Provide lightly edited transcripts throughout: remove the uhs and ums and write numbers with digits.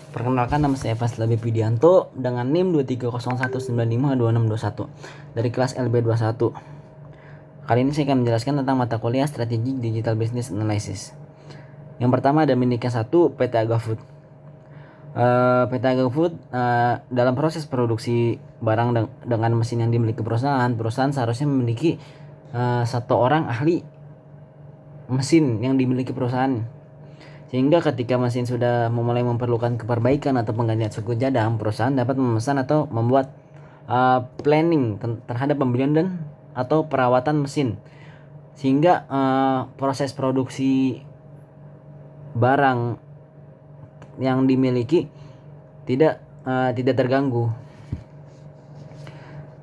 Perkenalkan, nama saya Fasla Widianto dengan NIM 2301952621 dari kelas LB21. Kali ini saya akan menjelaskan tentang mata kuliah Strategi Digital Business Analysis. Yang pertama ada Minika 1, PT Agafood. PT Agafood dalam proses produksi barang dengan mesin yang dimiliki perusahaan seharusnya memiliki satu orang ahli mesin yang dimiliki perusahaan, sehingga ketika mesin sudah mulai memerlukan keperbaikan atau penggantian suku cadang, perusahaan dapat memesan atau membuat planning terhadap pembelian dan atau perawatan mesin, sehingga proses produksi barang yang dimiliki tidak terganggu.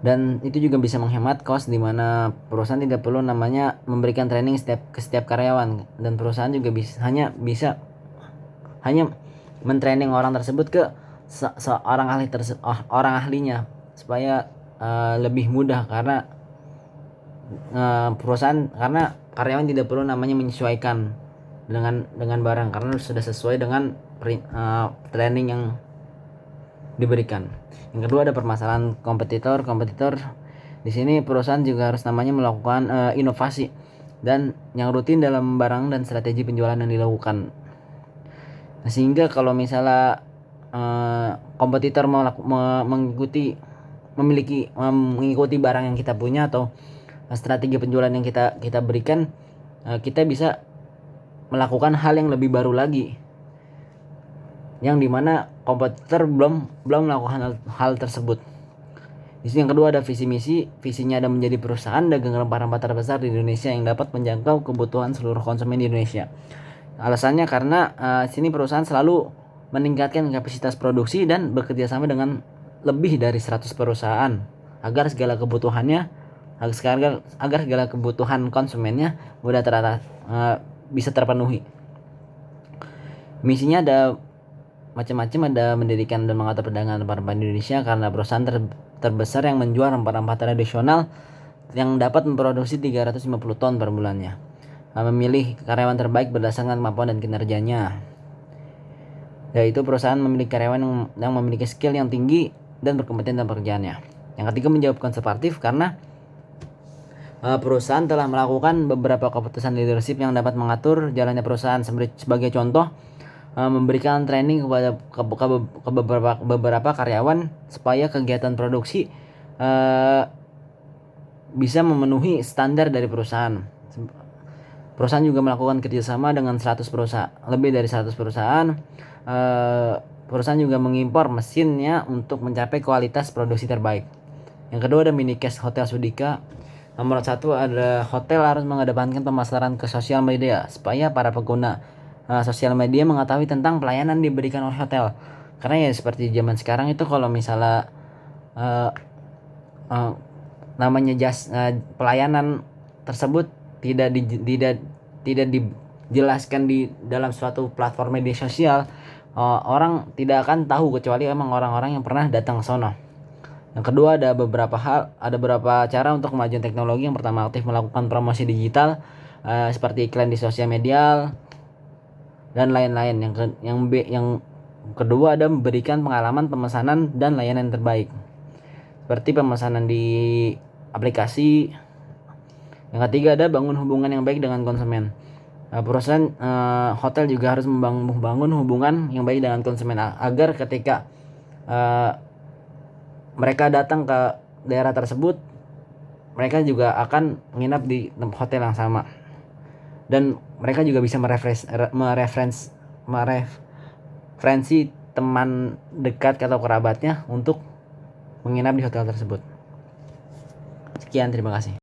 Dan itu juga bisa menghemat cost, di mana perusahaan tidak perlu memberikan training ke setiap karyawan, dan perusahaan juga hanya mentraining orang tersebut ke seorang orang ahlinya, supaya lebih mudah karena karyawan tidak perlu menyesuaikan dengan barang karena sudah sesuai dengan training yang diberikan. Yang kedua ada permasalahan kompetitor. Di sini perusahaan juga harus melakukan inovasi dan yang rutin dalam barang dan strategi penjualan yang dilakukan. Sehingga kalau misalnya kompetitor mengikuti barang yang kita punya atau strategi penjualan yang kita berikan, kita bisa melakukan hal yang lebih baru lagi, yang dimana kompetitor belum melakukan hal tersebut. Di sini yang kedua ada visi misi. Visinya ada menjadi perusahaan dagang rempah-rempah terbesar di Indonesia yang dapat menjangkau kebutuhan seluruh konsumen di Indonesia. Alasannya karena sini perusahaan selalu meningkatkan kapasitas produksi dan bekerja sama dengan lebih dari 100 perusahaan agar segala kebutuhan konsumennya bisa terpenuhi. Misinya ada macam-macam, ada mendirikan dan mengatur perdagangan rempah-rempah di Indonesia karena perusahaan terbesar yang menjual rempah-rempah tradisional yang dapat memproduksi 350 ton per bulannya. Memilih karyawan terbaik berdasarkan kemampuan dan kinerjanya, yaitu perusahaan memiliki karyawan yang memiliki skill yang tinggi dan berkompeten dalam pekerjaannya. Yang ketiga menjawab konservatif karena perusahaan telah melakukan beberapa keputusan leadership yang dapat mengatur jalannya perusahaan. Sebagai contoh, memberikan training kepada beberapa karyawan supaya kegiatan produksi bisa memenuhi standar dari perusahaan. Perusahaan juga melakukan kerjasama dengan lebih dari 100 perusahaan. Perusahaan juga mengimpor mesinnya untuk mencapai kualitas produksi terbaik. Yang kedua ada Minikes Hotel Sudika. Nomor 1 ada hotel harus mengedepankan pemasaran ke sosial media supaya para pengguna sosial media mengetahui tentang pelayanan diberikan oleh hotel. Karena ya seperti zaman sekarang itu, kalau misalnya pelayanan tersebut tidak dijelaskan di dalam suatu platform media sosial, orang tidak akan tahu kecuali emang orang-orang yang pernah datang ke sono. Yang kedua ada beberapa cara untuk kemajuan teknologi. Yang pertama, aktif melakukan promosi digital seperti iklan di sosial media dan lain-lain. Yang kedua ada memberikan pengalaman pemesanan dan layanan terbaik seperti pemesanan di aplikasi. Yang ketiga ada bangun hubungan yang baik dengan konsumen. Perusahaan hotel juga harus membangun hubungan yang baik dengan konsumen agar ketika mereka datang ke daerah tersebut, mereka juga akan menginap di hotel yang sama, dan mereka juga bisa mereferensi teman dekat atau kerabatnya untuk menginap di hotel tersebut. Sekian, terima kasih.